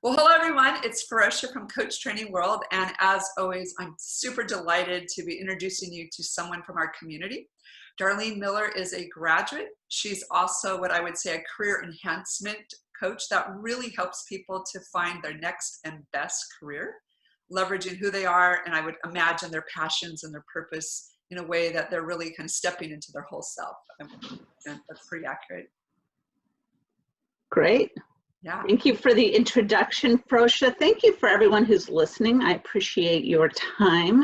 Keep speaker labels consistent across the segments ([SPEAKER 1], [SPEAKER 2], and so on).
[SPEAKER 1] Well, hello everyone. It's Ferocia from Coach Training World, and as always, I'm super delighted to be introducing you to someone from our community. Darlene Miller is a graduate. She's also what I would say a career enhancement coach that really helps people to find their next and best career, leveraging who they are, and I would imagine their passions and their purpose in a way that they're really kind of stepping into their whole self. And that's pretty accurate.
[SPEAKER 2] Great.
[SPEAKER 1] Yeah.
[SPEAKER 2] Thank you for the introduction, Ferocia. Thank you for everyone who's listening. I appreciate your time.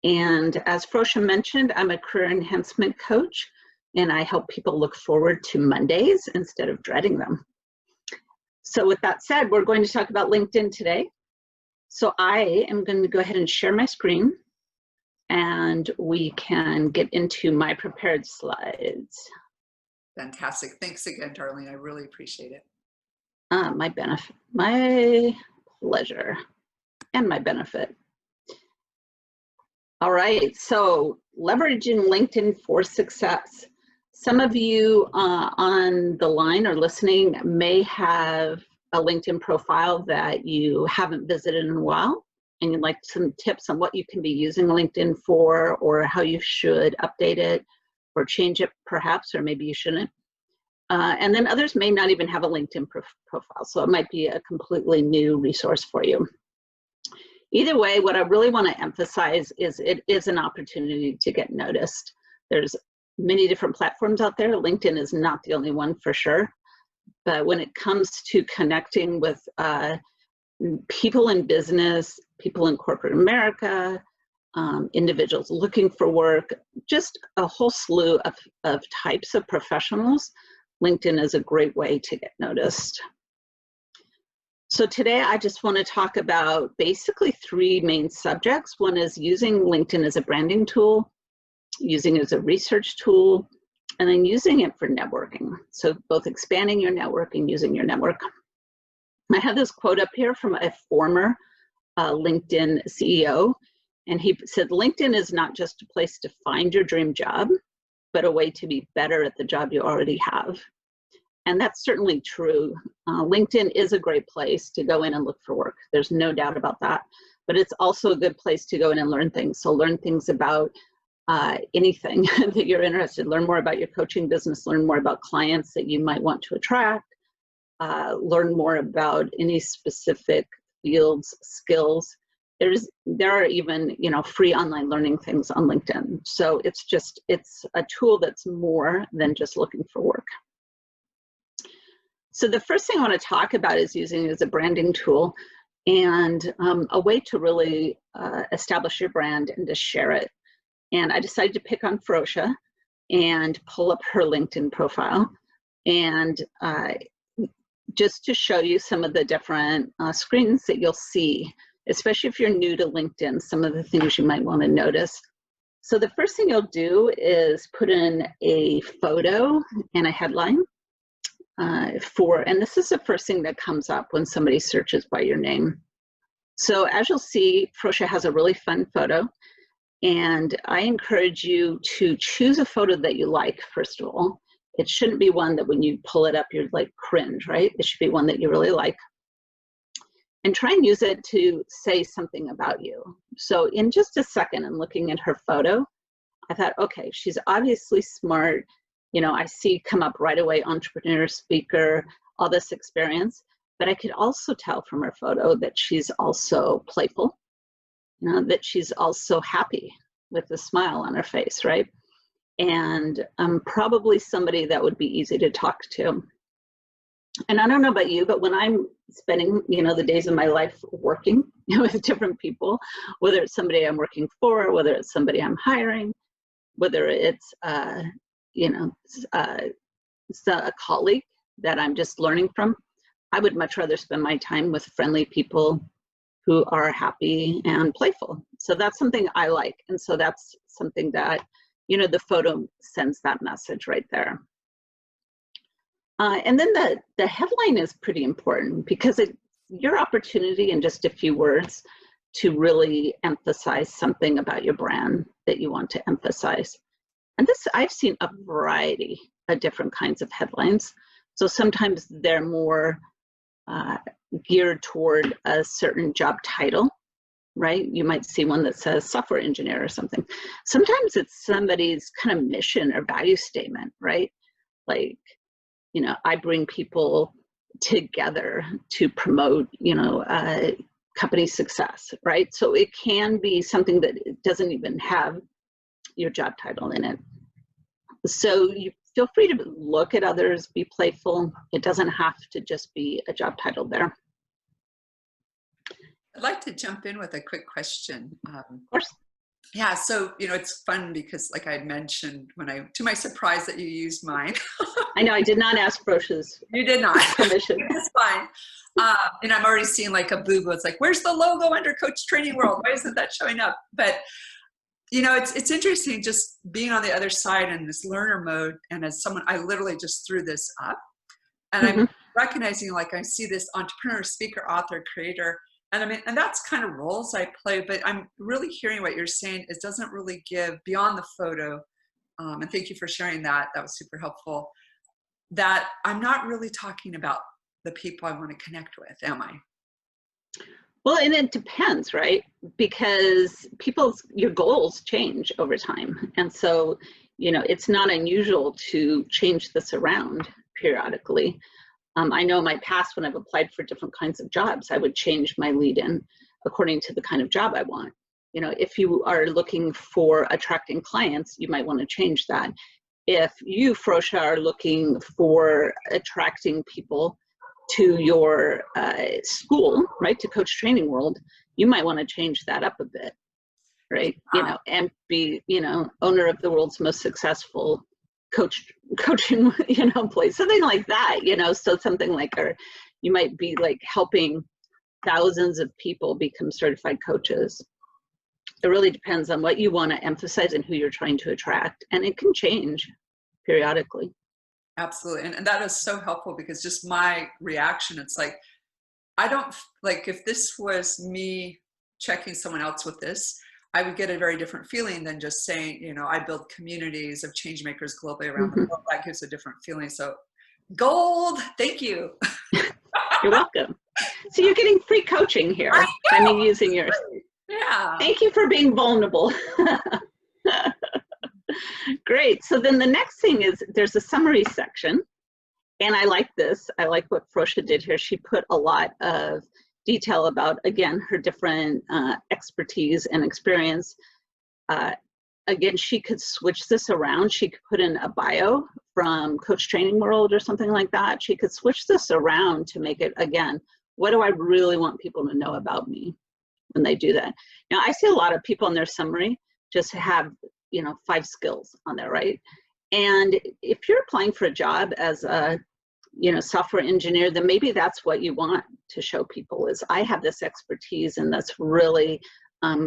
[SPEAKER 2] And as Ferocia mentioned, I'm a career enhancement coach, and I help people look forward to Mondays instead of dreading them. So with that said, we're going to talk about LinkedIn today. So I am going to go ahead and share my screen, and we can get into my prepared slides.
[SPEAKER 1] Fantastic. Thanks again, Darlene. I really appreciate it.
[SPEAKER 2] My pleasure, and my benefit. All right, so leveraging LinkedIn for success. Some of you on the line or listening may have a LinkedIn profile that you haven't visited in a while, and you'd like some tips on what you can be using LinkedIn for, or how you should update it or change it perhaps, or maybe you shouldn't. And then others may not even have a LinkedIn profile, so it might be a completely new resource for you. Either way, what I really want to emphasize is it is an opportunity to get noticed. There's many different platforms out there. LinkedIn is not the only one for sure. But when it comes to connecting with people in business, people in corporate America, individuals looking for work, just a whole slew of types of professionals, LinkedIn is a great way to get noticed. So today I just want to talk about basically three main subjects. One is using LinkedIn as a branding tool, using it as a research tool, and then using it for networking. So both expanding your network and using your network. I have this quote up here from a former LinkedIn CEO, and he said, LinkedIn is not just a place to find your dream job, but a way to be better at the job you already have. And that's certainly true. LinkedIn is a great place to go in and look for work. There's no doubt about that. But it's also a good place to go in and learn things. So learn things about anything that you're interested in. Learn more about your coaching business, learn more about clients that you might want to attract, learn more about any specific fields, skills. There are even, free online learning things on LinkedIn. So it's a tool that's more than just looking for work. So the first thing I want to talk about is using it as a branding tool and a way to really establish your brand and to share it. And I decided to pick on Ferocia and pull up her LinkedIn profile, and just to show you some of the different screens that you'll see, especially if you're new to LinkedIn, some of the things you might want to notice. So the first thing you'll do is put in a photo and a headline and this is the first thing that comes up when somebody searches by your name. So as you'll see, Ferocia has a really fun photo, and I encourage you to choose a photo that you like, first of all. It shouldn't be one that when you pull it up, you're like cringe, right? It should be one that you really like. And try and use it to say something about you. So in just a second, and looking at her photo, I thought, okay, she's obviously smart. I see come up right away, entrepreneur, speaker, all this experience. But I could also tell from her photo that she's also playful, that she's also happy with a smile on her face, right? And probably somebody that would be easy to talk to. And I don't know about you, but when I'm spending, the days of my life working with different people, whether it's somebody I'm working for, whether it's somebody I'm hiring, whether it's, it's a colleague that I'm just learning from, I would much rather spend my time with friendly people who are happy and playful. So that's something I like. And so that's something that, the photo sends that message right there. And then the headline is pretty important because it's your opportunity in just a few words to really emphasize something about your brand that you want to emphasize. And this, I've seen a variety of different kinds of headlines. So sometimes they're more geared toward a certain job title, right? You might see one that says software engineer or something. Sometimes it's somebody's kind of mission or value statement, right? Like, you know, I bring people together to promote, you know, company success, right? So it can be something that doesn't even have your job title in it. So you feel free to look at others, be playful. It doesn't have to just be a job title there.
[SPEAKER 1] I'd like to jump in with a quick question.
[SPEAKER 2] Of course.
[SPEAKER 1] Yeah, so, you know, it's fun because like I had mentioned to my surprise that you used mine.
[SPEAKER 2] I know, I did not ask Broch's
[SPEAKER 1] You did not.
[SPEAKER 2] permission.
[SPEAKER 1] It's fine. And I'm already seeing like a boo-boo. It's like, where's the logo under Coach Training World? Why isn't that showing up? But, you know, it's interesting just being on the other side in this learner mode. And as someone, I literally just threw this up. And I'm recognizing, like, I see this entrepreneur, speaker, author, creator. And I mean, and that's kind of roles I play, but I'm really hearing what you're saying. It doesn't really give beyond the photo. And thank you for sharing that. That was super helpful. That I'm not really talking about the people I want to connect with, am I?
[SPEAKER 2] Well, and it depends, right? Because your goals change over time. And so, you know, it's not unusual to change this around periodically. I know in my past when I've applied for different kinds of jobs, I would change my lead-in according to the kind of job I want. You know, if you are looking for attracting clients, you might want to change that. If you, Frosha, are looking for attracting people to your school, right, to Coach Training World, you might want to change that up a bit, right? You know, and be, you know, owner of the world's most successful coaching, you know, place, something like that, you know, so something like, or you might be like helping thousands of people become certified coaches. It really depends on what you want to emphasize and who you're trying to attract, and it can change periodically.
[SPEAKER 1] Absolutely. And that is so helpful because just my reaction, it's like, I don't, like, if this was me checking someone else with this, I would get a very different feeling than just saying, you know, I build communities of change makers globally around the world. That gives a different feeling. So gold, thank you.
[SPEAKER 2] You're welcome. So you're getting free coaching here by me using yours.
[SPEAKER 1] Yeah.
[SPEAKER 2] Thank you for being vulnerable. Great. So then the next thing is there's a summary section. And I like this. I like what Frosha did here. She put a lot of detail about, again, her different expertise and experience. Again, she could switch this around. She could put in a bio from Coach Training World or something like that. She could switch this around to make it, again, what do I really want people to know about me when they do that? Now, I see a lot of people in their summary just have, you know, 5 skills on there, right? And if you're applying for a job as a, you know, software engineer, then maybe that's what you want to show people is I have this expertise and that's really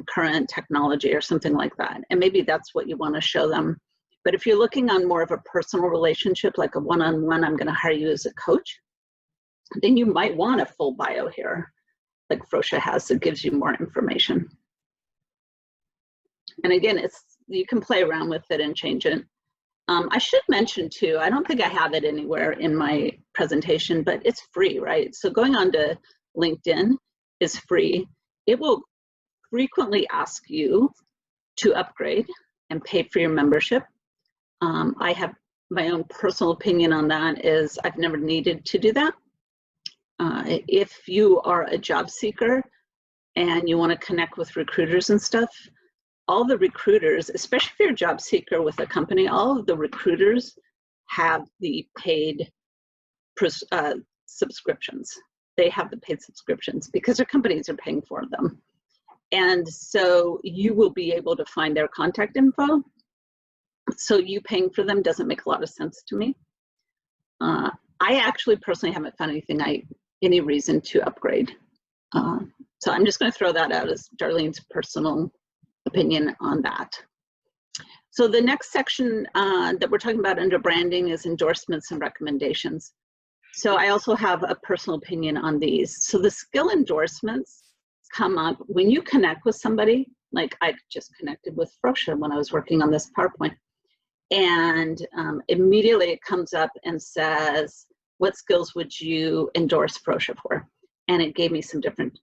[SPEAKER 2] current technology or something like that. And maybe that's what you want to show them. But if you're looking on more of a personal relationship, like a one-on-one, I'm going to hire you as a coach, then you might want a full bio here, like Frosha has, that gives you more information. And again, you can play around with it and change it. I should mention too, I don't think I have it anywhere in my presentation, but it's free, right? So going on to LinkedIn is free. It will frequently ask you to upgrade and pay for your membership. I have my own personal opinion on that is I've never needed to do that. If you are a job seeker and you want to connect with recruiters and stuff, all the recruiters, especially if you're a job seeker with a company, all of the recruiters have the paid subscriptions. They have the paid subscriptions because their companies are paying for them. And so you will be able to find their contact info. So you paying for them doesn't make a lot of sense to me. I actually personally haven't found any reason to upgrade. So I'm just going to throw that out as Darlene's personal opinion on that. So the next section that we're talking about under branding is endorsements and recommendations. So I also have a personal opinion on these. So the skill endorsements come up when you connect with somebody, like I just connected with Frosha when I was working on this PowerPoint. And immediately it comes up and says, what skills would you endorse Frocia for? And it gave me some different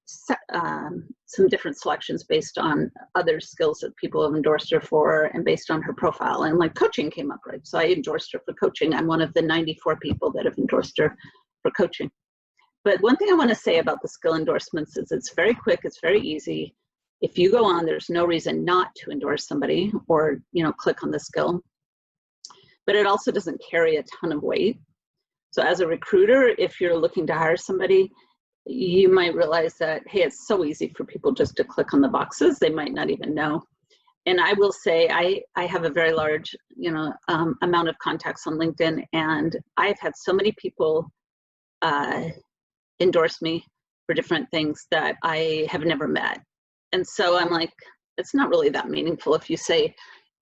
[SPEAKER 2] selections based on other skills that people have endorsed her for and based on her profile. And like coaching came up, right? So I endorsed her for coaching. I'm one of the 94 people that have endorsed her for coaching. But one thing I want to say about the skill endorsements is it's very quick, it's very easy. If you go on, there's no reason not to endorse somebody or, click on the skill. But it also doesn't carry a ton of weight. So as a recruiter, if you're looking to hire somebody, you might realize that, hey, it's so easy for people just to click on the boxes. They might not even know. And I will say, I have a very large, amount of contacts on LinkedIn, and I've had so many people endorse me for different things that I have never met. And so I'm like, it's not really that meaningful if you say,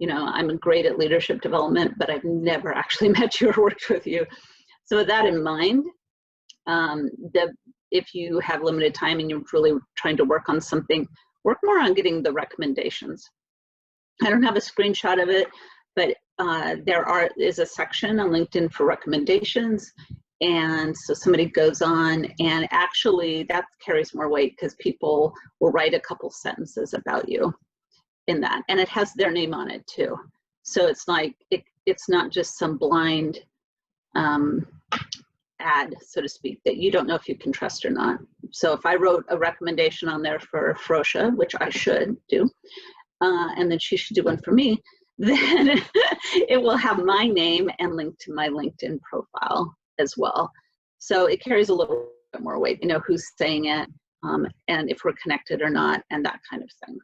[SPEAKER 2] I'm great at leadership development, but I've never actually met you or worked with you. So with that in mind, if you have limited time and you're really trying to work on something, work more on getting the recommendations. I don't have a screenshot of it, but there is a section on LinkedIn for recommendations. And so somebody goes on, and actually that carries more weight because people will write a couple sentences about you in that. And it has their name on it too. So it's like, it's not just some blind ad, so to speak, that you don't know if you can trust or not. So if I wrote a recommendation on there for Frocia, which I should do, and then she should do one for me, then it will have my name and link to my LinkedIn profile as well. So it carries a little bit more weight, who's saying it, and if we're connected or not, and that kind of thing.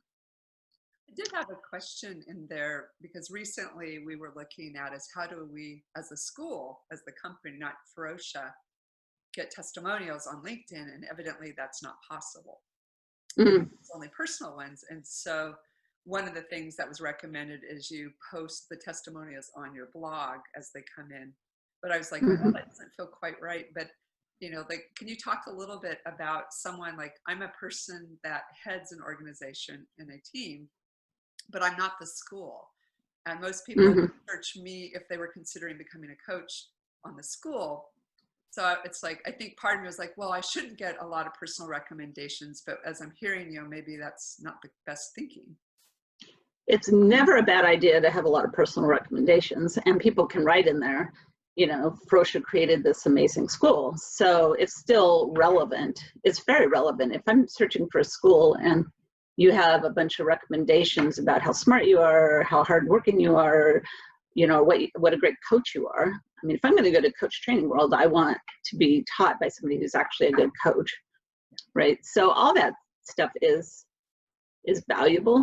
[SPEAKER 1] I did have a question in there because recently we were looking at is how do we, as a school, as the company, not Frocia, get testimonials on LinkedIn, and evidently that's not possible. It's only personal ones. And so one of the things that was recommended is you post the testimonials on your blog as they come in. But I was like, well, that doesn't feel quite right. But, can you talk a little bit about someone like, I'm a person that heads an organization and a team, but I'm not the school. And most people search me if they were considering becoming a coach on the school. So it's like, I think part of me was like, well, I shouldn't get a lot of personal recommendations, but as I'm hearing you, maybe that's not the best thinking.
[SPEAKER 2] It's never a bad idea to have a lot of personal recommendations, and people can write in there, Frocia created this amazing school. So it's still relevant. It's very relevant. If I'm searching for a school and you have a bunch of recommendations about how smart you are, how hardworking you are, what a great coach you are. I mean, if I'm going to go to Coach Training World, I want to be taught by somebody who's actually a good coach, right? So all that stuff is valuable.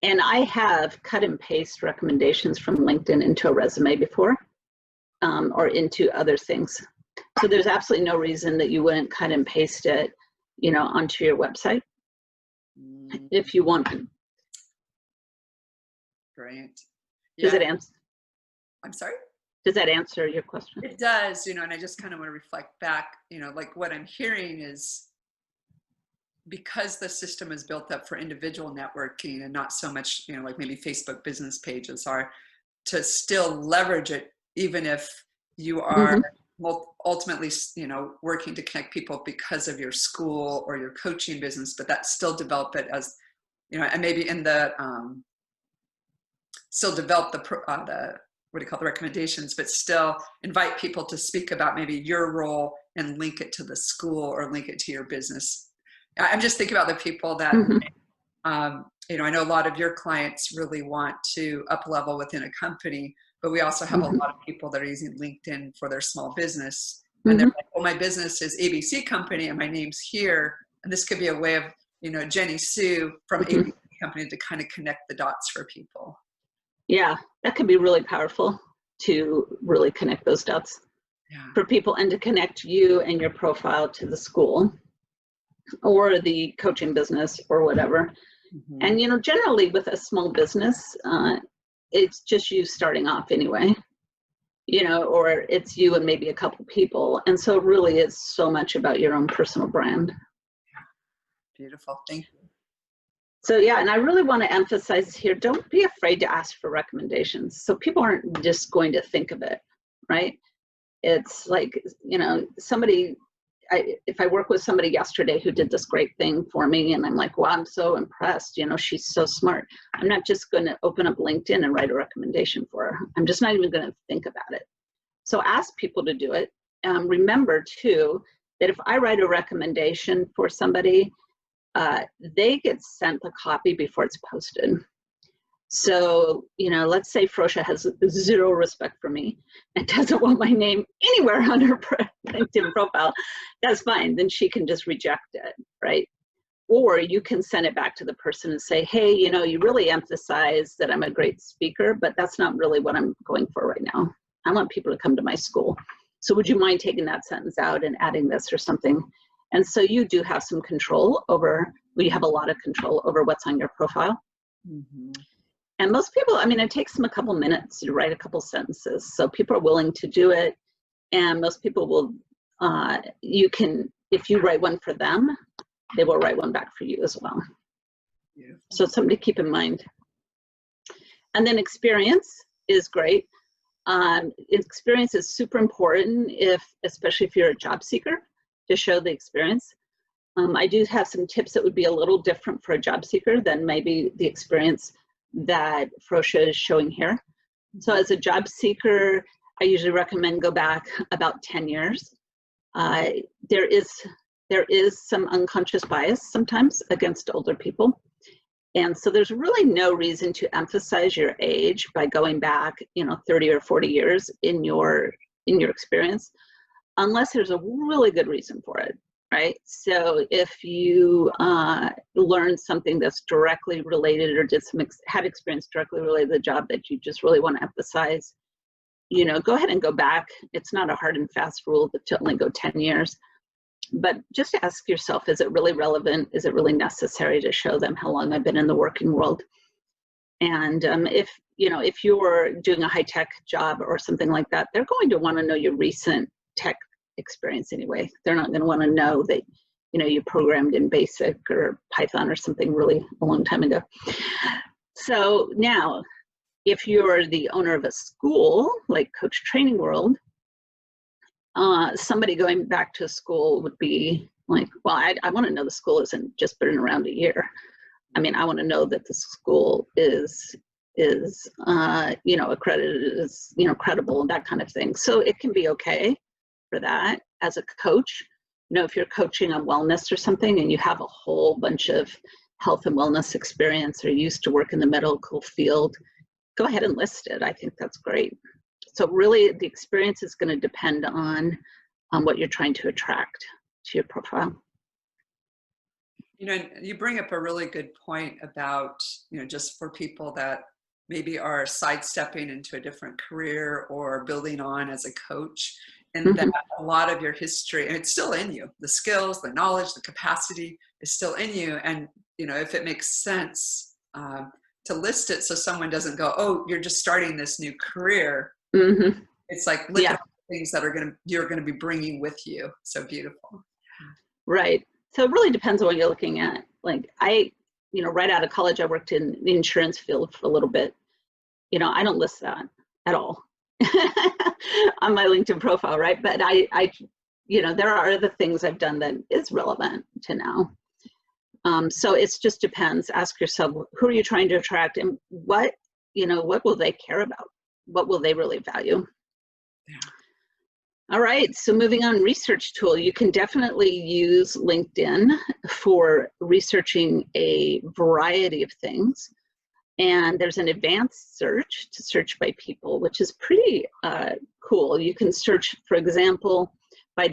[SPEAKER 2] And I have cut and paste recommendations from LinkedIn into a resume before, or into other things. So there's absolutely no reason that you wouldn't cut and paste it, onto your website if you want to.
[SPEAKER 1] Great.
[SPEAKER 2] Does it answer?
[SPEAKER 1] I'm sorry?
[SPEAKER 2] Does that answer your question?
[SPEAKER 1] It does, and I just kind of want to reflect back, like what I'm hearing is because the system is built up for individual networking and not so much, like maybe Facebook business pages are, to still leverage it, even if you are ultimately, working to connect people because of your school or your coaching business, but that still develop it as, and maybe in the, still develop the recommendations, but still invite people to speak about maybe your role and link it to the school or link it to your business. I'm just thinking about the people that, I know a lot of your clients really want to up level within a company, but we also have a lot of people that are using LinkedIn for their small business. And they're like, well, my business is ABC company and my name's here. And this could be a way of, Jenny Sue from ABC company to kind of connect the dots for people.
[SPEAKER 2] Yeah, that can be really powerful to really connect those dots for people and to connect you and your profile to the school or the coaching business or whatever. And, generally with a small business, it's just you starting off anyway, or it's you and maybe a couple people. And so really it's so much about your own personal brand.
[SPEAKER 1] Beautiful. Thank you.
[SPEAKER 2] So yeah, and I really want to emphasize here, don't be afraid to ask for recommendations. So people aren't just going to think of it, right? It's like, you know, somebody, if I work with somebody yesterday who did this great thing for me and I'm like, wow, I'm so impressed, you know, she's so smart. I'm not just going to open up LinkedIn and write a recommendation for her. I'm just not even going to think about it. So ask people to do it. Remember too, that if I write a recommendation for somebody, they get sent the copy before it's posted. So, you know, let's say Frosha has zero respect for me and doesn't want my name anywhere on her LinkedIn profile. That's fine. Then she can just reject it, right? Or you can send it back to the person and say, hey, you know, you really emphasize that I'm a great speaker, but that's not really what I'm going for right now. I want people to come to my school. So would you mind taking that sentence out and adding this or something? And so you do have some control over, well, you have a lot of control over what's on your profile.
[SPEAKER 1] Mm-hmm.
[SPEAKER 2] And most people, I mean, it takes them a couple minutes to write a couple sentences. So people are willing to do it. And most people will, you can, if you write one for them, they will write one back for you as well.
[SPEAKER 1] Beautiful.
[SPEAKER 2] So it's something to keep in mind. And then experience is great. Experience is super important, especially if you're a job seeker, to show the experience. I do have some tips that would be a little different for a job seeker than maybe the experience that Frosha is showing here. So as a job seeker, I usually recommend go back about 10 years. There is some unconscious bias sometimes against older people. And so there's really no reason to emphasize your age by going back, you know, 30 or 40 years in your experience, unless there's a really good reason for it. Right? So if you learned something that's directly related or had experience directly related to the job that you just really want to emphasize, you know, go ahead and go back. It's not a hard and fast rule to only go 10 years. But just ask yourself, is it really relevant? Is it really necessary to show them how long I've been in the working world? And if you're doing a high-tech job or something like that, they're going to want to know your recent tech experience anyway. They're not going to want to know that, you know, you programmed in BASIC or Python or something really a long time ago. So now, if you're the owner of a school like Coach Training World, somebody going back to school would be like, well, I want to know the school isn't just been around a year. I mean, I want to know that the school is you know, accredited, is, you know, credible and that kind of thing. So it can be okay for that as a coach. You know, if you're coaching on wellness or something and you have a whole bunch of health and wellness experience or used to work in the medical field, go ahead and list it. I think that's great. So really the experience is going to depend on what you're trying to attract to your profile.
[SPEAKER 1] You know, you bring up a really good point about, you know, just for people that maybe are sidestepping into a different career or building on as a coach, and that a lot of your history, and it's still in you, the skills, the knowledge, the capacity is still in you. And, you know, if it makes sense to list it so someone doesn't go, oh, you're just starting this new career. It's like, look at all the things that you're going to be bringing with you. So beautiful.
[SPEAKER 2] Right. So it really depends on what you're looking at. Like you know, right out of college, I worked in the insurance field for a little bit. You know, I don't list that at all on my LinkedIn profile, right? But I, you know, there are other things I've done that is relevant to now. So it just depends. Ask yourself, who are you trying to attract, and what will they care about? What will they really value?
[SPEAKER 1] Yeah.
[SPEAKER 2] All right, so moving on, research tool. You can definitely use LinkedIn for researching a variety of things. And there's an advanced search to search by people, which is pretty cool. You can search, for example, by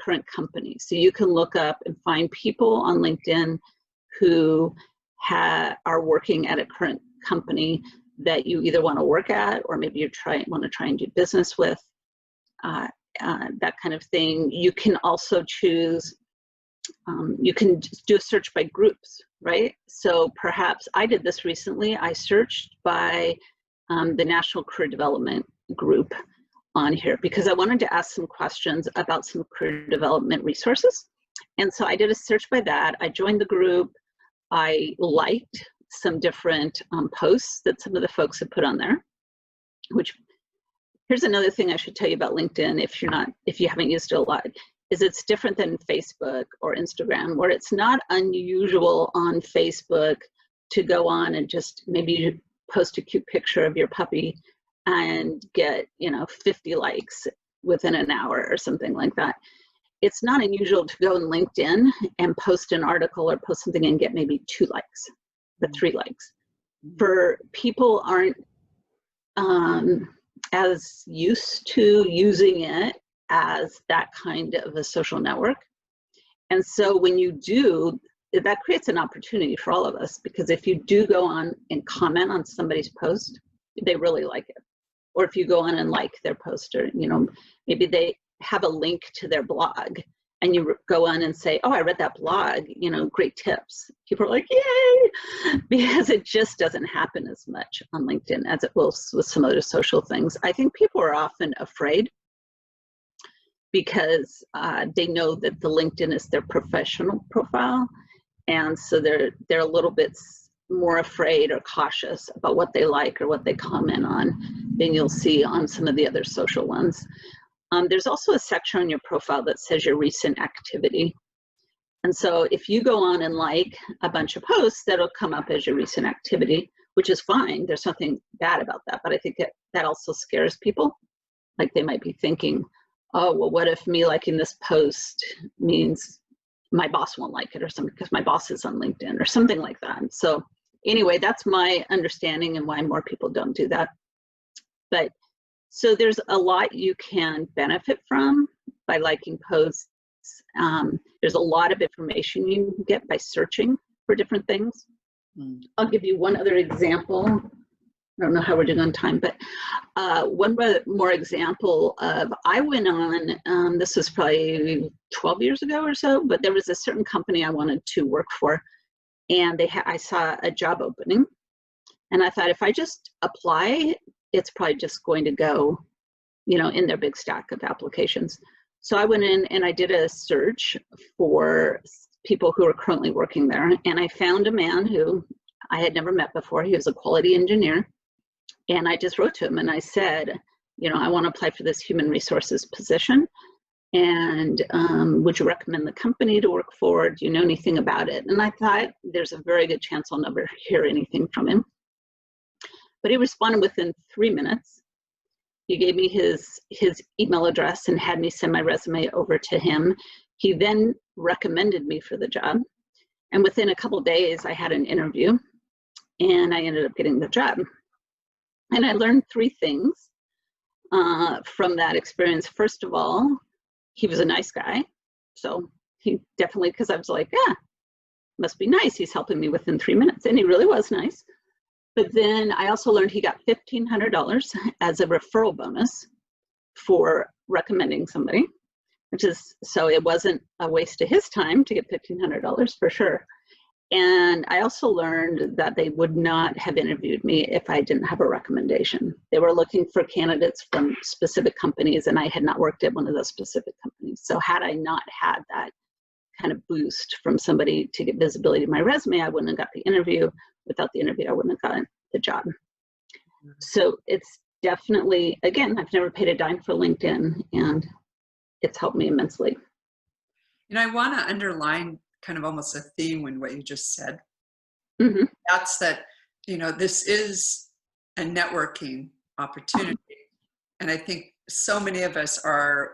[SPEAKER 2] current company. So you can look up and find people on LinkedIn who are working at a current company that you either want to work at, or maybe you want to try and do business with. That kind of thing. You can also choose, you can do a search by groups, right? So perhaps I did this recently. I searched by the National Career Development Group on here because I wanted to ask some questions about some career development resources. And so I did a search by that. I joined the group. I liked some different posts that some of the folks had put on there, which Here's another thing I should tell you about LinkedIn if you haven't used it a lot, is it's different than Facebook or Instagram, where it's not unusual on Facebook to go on and just maybe you post a cute picture of your puppy and get, 50 likes within an hour or something like that. It's not unusual to go on LinkedIn and post an article or post something and get maybe 2 likes, or 3 likes. For people aren't as used to using it as that kind of a social network. And so when you do, that creates an opportunity for all of us, because if you do go on and comment on somebody's post, they really like it. Or if you go on and like their post, or maybe they have a link to their blog and you go on and say, oh, I read that blog, great tips. People are like, yay, because it just doesn't happen as much on LinkedIn as it will with some other social things. I think people are often afraid because they know that the LinkedIn is their professional profile. And so they're a little bit more afraid or cautious about what they like or what they comment on than you'll see on some of the other social ones. There's also a section on your profile that says your recent activity. And so if you go on and like a bunch of posts, that'll come up as your recent activity, which is fine. There's nothing bad about that. But I think that also scares people. Like they might be thinking, oh, well, what if me liking this post means my boss won't like it or something because my boss is on LinkedIn or something like that. So anyway, that's my understanding and why more people don't do that. But so there's a lot you can benefit from by liking posts. There's a lot of information you can get by searching for different things. I'll give you one other example. I don't know how we're doing on time, but one more example of, I went on, this was probably 12 years ago or so, but there was a certain company I wanted to work for, and I saw a job opening, and I thought if I just apply, it's probably just going to go, in their big stack of applications. So I went in and I did a search for people who are currently working there, and I found a man who I had never met before. He was a quality engineer. And I just wrote to him and I said, I want to apply for this human resources position. And would you recommend the company to work for? Do you know anything about it? And I thought there's a very good chance I'll never hear anything from him. But he responded within 3 minutes. He gave me his email address and had me send my resume over to him. He then recommended me for the job. And within a couple of days, I had an interview and I ended up getting the job. And I learned 3 things from that experience. First of all, he was a nice guy. So he definitely, because I was like, yeah, must be nice. He's helping me within 3 minutes. And he really was nice. But then I also learned he got $1,500 as a referral bonus for recommending somebody, so it wasn't a waste of his time to get $1,500 for sure. And I also learned that they would not have interviewed me if I didn't have a recommendation. They were looking for candidates from specific companies, and I had not worked at one of those specific companies. So had I not had that kind of boost from somebody to get visibility to my resume, I wouldn't have got the interview. Without the interview, I wouldn't have gotten the job. So it's definitely, again, I've never paid a dime for LinkedIn, and it's helped me immensely.
[SPEAKER 1] I want to underline kind of almost a theme in what you just said.
[SPEAKER 2] Mm-hmm.
[SPEAKER 1] That's that, this is a networking opportunity. And I think so many of us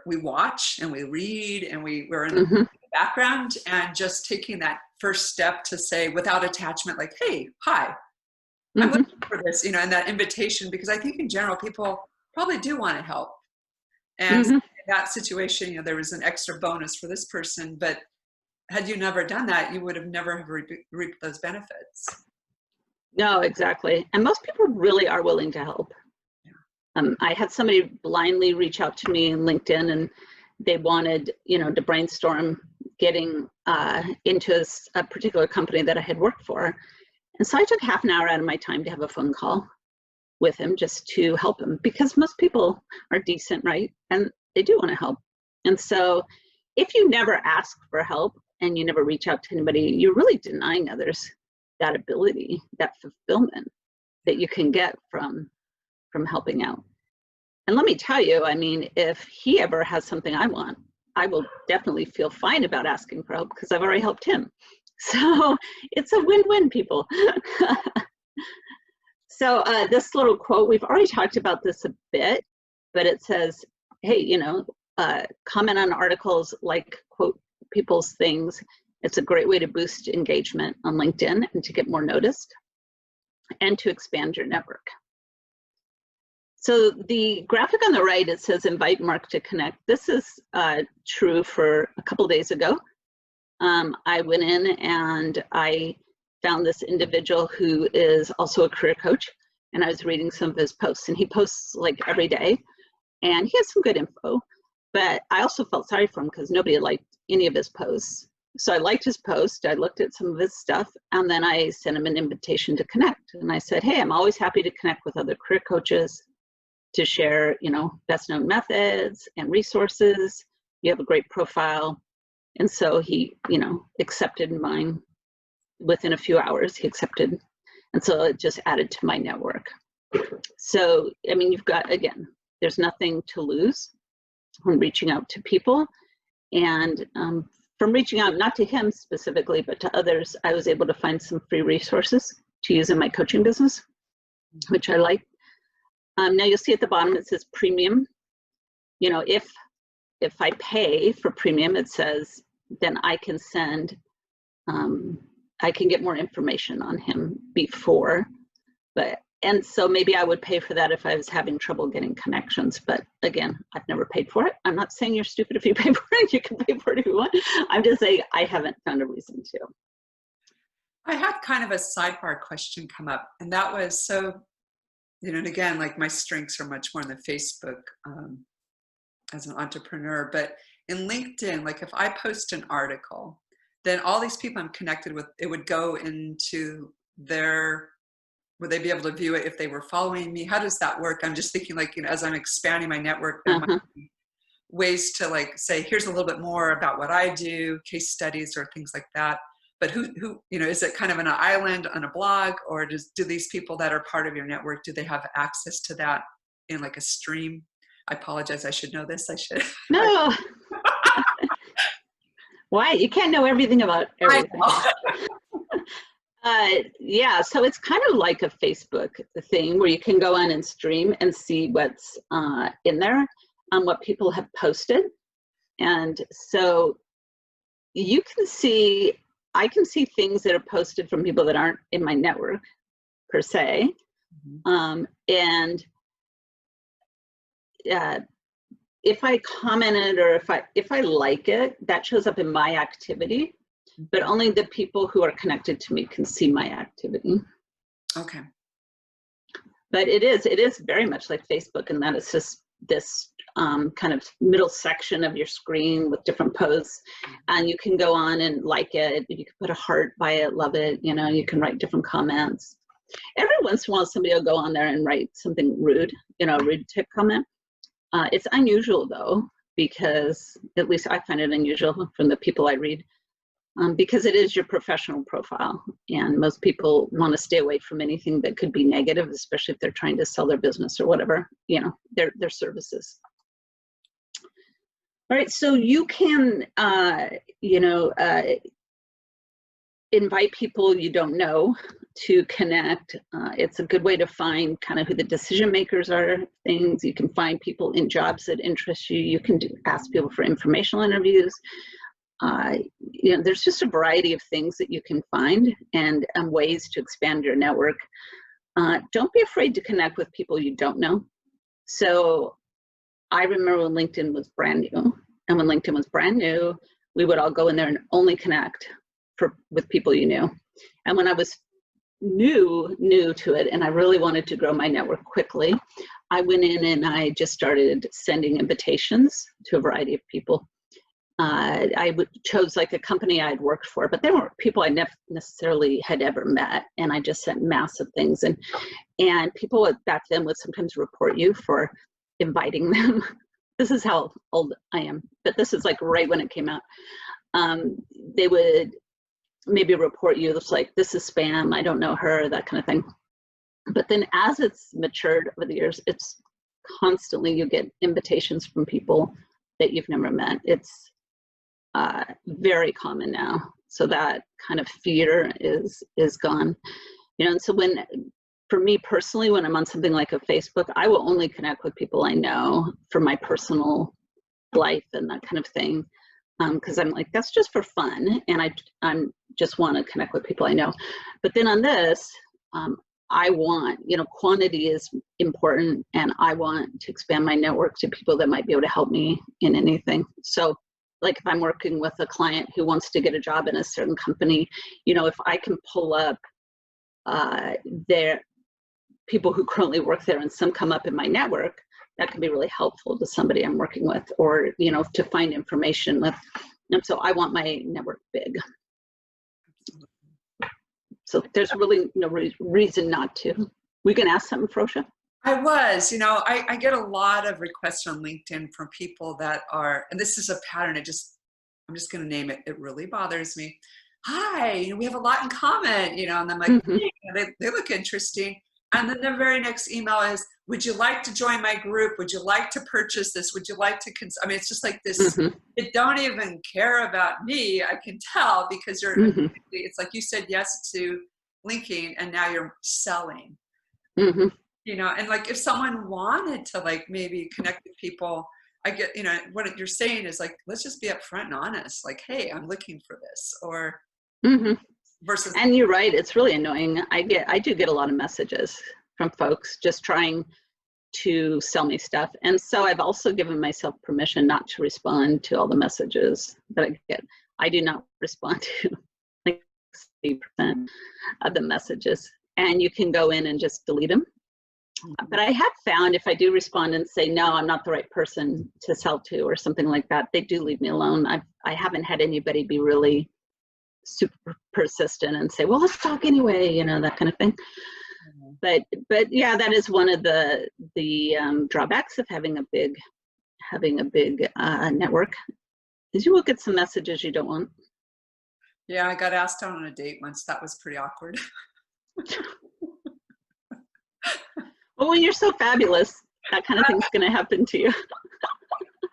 [SPEAKER 1] we watch and we read and we're in the background, and just taking that first step to say without attachment, like, hey, hi, I'm looking for this, and that invitation, because I think in general, people probably do want to help. And in that situation, there was an extra bonus for this person, but had you never done that, you would have never reaped those benefits.
[SPEAKER 2] No, exactly. And most people really are willing to help. Yeah. I had somebody blindly reach out to me in LinkedIn, and they wanted, to brainstorm getting into a particular company that I had worked for. And so I took half an hour out of my time to have a phone call with him just to help him, because most people are decent, right? And they do want to help. And so if you never ask for help and you never reach out to anybody, you're really denying others that ability, that fulfillment that you can get from helping out. And let me tell you, I mean, if he ever has something I want, I will definitely feel fine about asking for help because I've already helped him. So it's a win-win, people. So this little quote, we've already talked about this a bit, but it says, hey, you know, comment on articles, like, quote people's things. It's a great way to boost engagement on LinkedIn and to get more noticed and to expand your network. So the graphic on the right, it says invite Mark to connect. This is true for a couple of days ago. I went in and I found this individual who is also a career coach, and I was reading some of his posts, and he posts like every day, and he has some good info, but I also felt sorry for him because nobody liked any of his posts. So I liked his post, I looked at some of his stuff, and then I sent him an invitation to connect. And I said, hey, I'm always happy to connect with other career coaches to share, you know, best known methods and resources. You have a great profile. And so he, you know, accepted mine within a few hours. He accepted. And so it just added to my network. So, I mean, you've got, again, there's nothing to lose when reaching out to people. And from reaching out, not to him specifically, but to others, I was able to find some free resources to use in my coaching business, which I like. Now you'll see at the bottom, it says premium. You know, if I pay for premium, it says, then I can send, I can get more information on him before, and so maybe I would pay for that if I was having trouble getting connections. But again, I've never paid for it. I'm not saying you're stupid if you pay for it. You can pay for it if you want. I'm just saying I haven't found a reason to.
[SPEAKER 1] I had kind of a sidebar question come up, and that was, so, you know, and again, like my strengths are much more in the Facebook as an entrepreneur, but in LinkedIn, like if I post an article, then all these people I'm connected with, it would go into their, would they be able to view it if they were following me? How does that work? I'm just thinking, like, you know, as I'm expanding my network, there might be ways to like say, here's a little bit more about what I do, case studies or things like that. But who, you know, is it kind of on an island on a blog, or do these people that are part of your network, do they have access to that in like a stream? I apologize. I should know this. I should.
[SPEAKER 2] No. Why? You can't know everything about everything. Yeah, so it's kind of like a Facebook thing where you can go on and stream and see what's in there, what people have posted. And so you can see, I can see things that are posted from people that aren't in my network per se. And if I commented or if I like it, that shows up in my activity. But only the people who are connected to me can see my activity.
[SPEAKER 1] Okay.
[SPEAKER 2] But it is very much like Facebook in that it's just this kind of middle section of your screen with different posts, and you can go on and like it. You can put a heart by it, love it. You know, you can write different comments. Every once in a while, somebody will go on there and write something rude, you know, a rude tip comment. It's unusual though, because at least I find it unusual from the people I read. Because it is your professional profile, and most people want to stay away from anything that could be negative, especially if they're trying to sell their business or whatever, you know, their services. All right, so you can, you know, invite people you don't know to connect. It's a good way to find kind of who the decision makers are, things. You can find people in jobs that interest you. You can ask people for informational interviews. You know, there's just a variety of things that you can find and ways to expand your network. Don't be afraid to connect with people you don't know. So I remember when LinkedIn was brand new, and when LinkedIn was brand new, we would all go in there and only connect with people you knew. And when I was new to it, and I really wanted to grow my network quickly, I went in and I just started sending invitations to a variety of people. I chose like a company I'd worked for, but they weren't people I never necessarily had ever met. And I just sent massive things. And people back then would sometimes report you for inviting them. This is how old I am, but this is like right when it came out. They would maybe report you, it's like, this is spam, I don't know her, that kind of thing. But then as it's matured over the years, it's constantly you get invitations from people that you've never met. It's very common now. So that kind of fear is gone. And so for me personally, when I'm on something like a Facebook, I will only connect with people I know for my personal life and that kind of thing. Because I'm like, that's just for fun. And I'm just want to connect with people I know. But then on this, I want, quantity is important, and I want to expand my network to people that might be able to help me in anything. So like if I'm working with a client who wants to get a job in a certain company, if I can pull up their people who currently work there and some come up in my network, that can be really helpful to somebody I'm working with, or, to find information with. And so I want my network big. So there's really no reason not to. We can ask something, Frosha?
[SPEAKER 1] I was, I get a lot of requests on LinkedIn from people that are, and this is a pattern, I'm just going to name it. It really bothers me. Hi, we have a lot in common, and I'm like, hey, they look interesting. And then the very next email is, would you like to join my group? Would you like to purchase this? Would you like to, it's just like this, they don't even care about me. I can tell, because it's like you said yes to linking and now you're selling, and like if someone wanted to like maybe connect with people, I get, what you're saying is like, let's just be upfront and honest. Like, hey, I'm looking for this, or versus.
[SPEAKER 2] And you're right. It's really annoying. I do get a lot of messages from folks just trying to sell me stuff. And so I've also given myself permission not to respond to all the messages that I get. I do not respond to like 60% of the messages, and you can go in and just delete them. But I have found if I do respond and say, no, I'm not the right person to sell to or something like that, they do leave me alone. I haven't had anybody be really super persistent and say, well, let's talk anyway, that kind of thing. But yeah, that is one of the drawbacks of having a big network, is you will get some messages you don't want.
[SPEAKER 1] Yeah, I got asked out on a date once. That was pretty awkward.
[SPEAKER 2] Well, when you're so fabulous, that kind of thing's going to happen to you.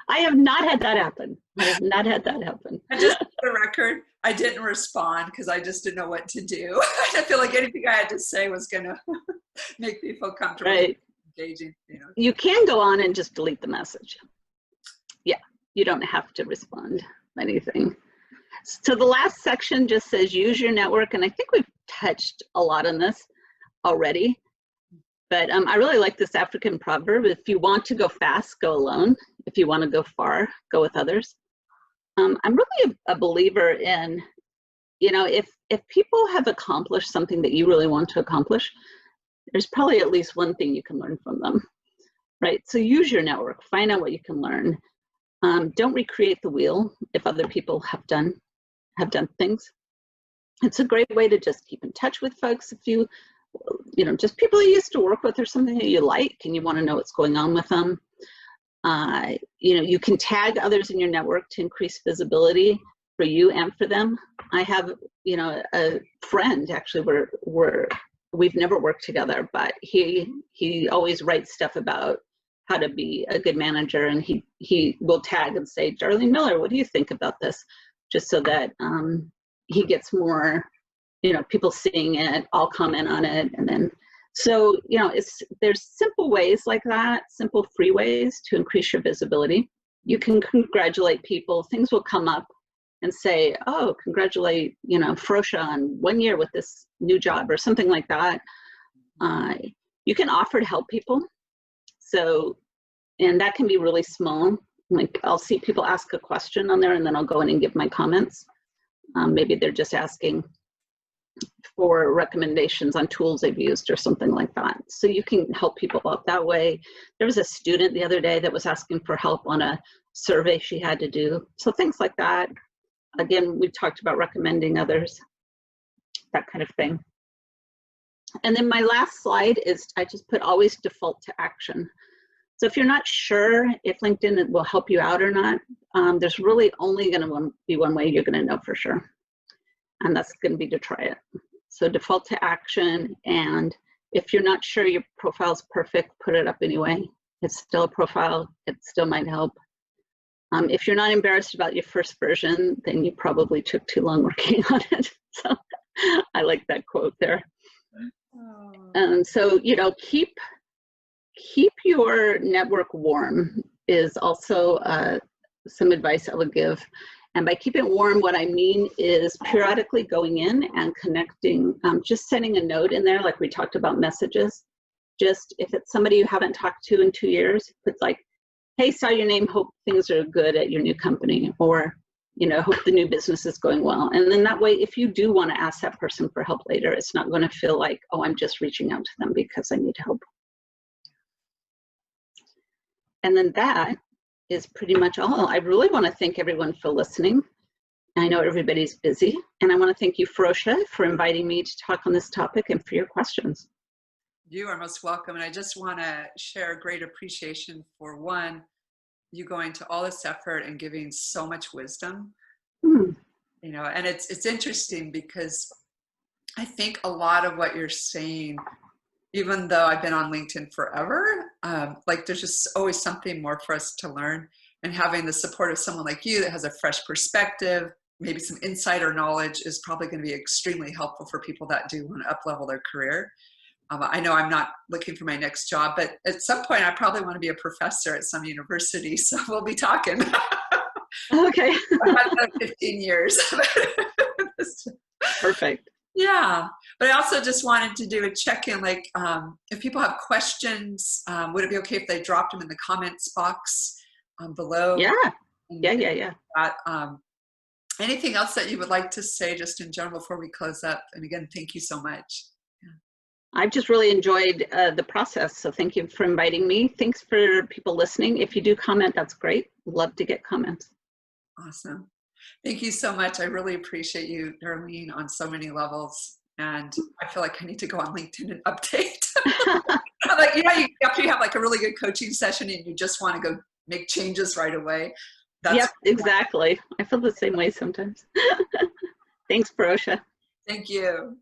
[SPEAKER 2] I have not had that happen.
[SPEAKER 1] I just, for the record, I didn't respond because I just didn't know what to do. I feel like anything I had to say was going to make me feel comfortable.
[SPEAKER 2] Right.
[SPEAKER 1] Engaging,
[SPEAKER 2] You can go on and just delete the message. Yeah, you don't have to respond to anything. So the last section just says use your network, and I think we've touched a lot on this already. But I really like this African proverb: if you want to go fast, go alone. If you want to go far, go with others. I'm really a believer in, if people have accomplished something that you really want to accomplish, there's probably at least one thing you can learn from them, right? So use your network, find out what you can learn. Don't recreate the wheel if other people have done things. It's a great way to just keep in touch with folks. If you just people you used to work with or something that you like and you want to know what's going on with them. You can tag others in your network to increase visibility for you and for them. I have, a friend, actually, we've never worked together, but he always writes stuff about how to be a good manager, and he will tag and say, Darlene Miller, what do you think about this? Just so that he gets more, people seeing it, I'll comment on it, and then, so, there's simple ways like that, simple free ways to increase your visibility. You can congratulate people. Things will come up and say, oh, congratulate, Frosha on 1 year with this new job or something like that. You can offer to help people. So, and that can be really small. Like I'll see people ask a question on there and then I'll go in and give my comments. Maybe they're just asking for recommendations on tools they've used or something like that. So you can help people out that way. There was a student the other day that was asking for help on a survey she had to do. So things like that. Again, we talked about recommending others, that kind of thing. And then my last slide is I just put always default to action. So if you're not sure if LinkedIn will help you out or not, there's really only going to be one way you're going to know for sure. And that's going to be to try it. So default to action, and if you're not sure your profile's perfect, put it up anyway. It's still a profile. It still might help. If you're not embarrassed about your first version, then you probably took too long working on it. So I like that quote there. So, you know, keep your network warm is also some advice I would give. And by keeping it warm, what I mean is periodically going in and connecting, just sending a note in there, like we talked about messages. Just if it's somebody you haven't talked to in 2 years, it's like, hey, saw your name, hope things are good at your new company, or, you know, hope the new business is going well. And then that way, if you do want to ask that person for help later, it's not going to feel like, oh, I'm just reaching out to them because I need help. And then that is pretty much all. I really want to thank everyone for listening. I know everybody's busy, and I want to thank you, Ferosha, for inviting me to talk on this topic and for your questions.
[SPEAKER 1] You are most welcome. And I just want to share great appreciation for, one, you going to all this effort and giving so much wisdom. You know, and it's interesting because I think a lot of what you're saying, even though I've been on LinkedIn forever, like there's just always something more for us to learn, and having the support of someone like you that has a fresh perspective, maybe some insider knowledge, is probably going to be extremely helpful for people that do want to up-level their career. I know I'm not looking for my next job, but at some point I probably want to be a professor at some university. So we'll be talking.
[SPEAKER 2] Okay.
[SPEAKER 1] About 15 years.
[SPEAKER 2] Perfect.
[SPEAKER 1] Yeah. But I also just wanted to do a check-in, like if people have questions, would it be okay if they dropped them in the comments box below?
[SPEAKER 2] Yeah.
[SPEAKER 1] Anything else that you would like to say just in general before we close up? And again, thank you so much.
[SPEAKER 2] I've just really enjoyed the process. So thank you for inviting me. Thanks for people listening. If you do comment, that's great. Love to get comments.
[SPEAKER 1] Awesome. Thank you so much. I really appreciate you, Darlene, on so many levels. And I feel like I need to go on LinkedIn and update. Like, you know, after you have like a really good coaching session and you just want to go make changes right away.
[SPEAKER 2] Yep, exactly. I feel the same way sometimes. Thanks, Ferosha.
[SPEAKER 1] Thank you.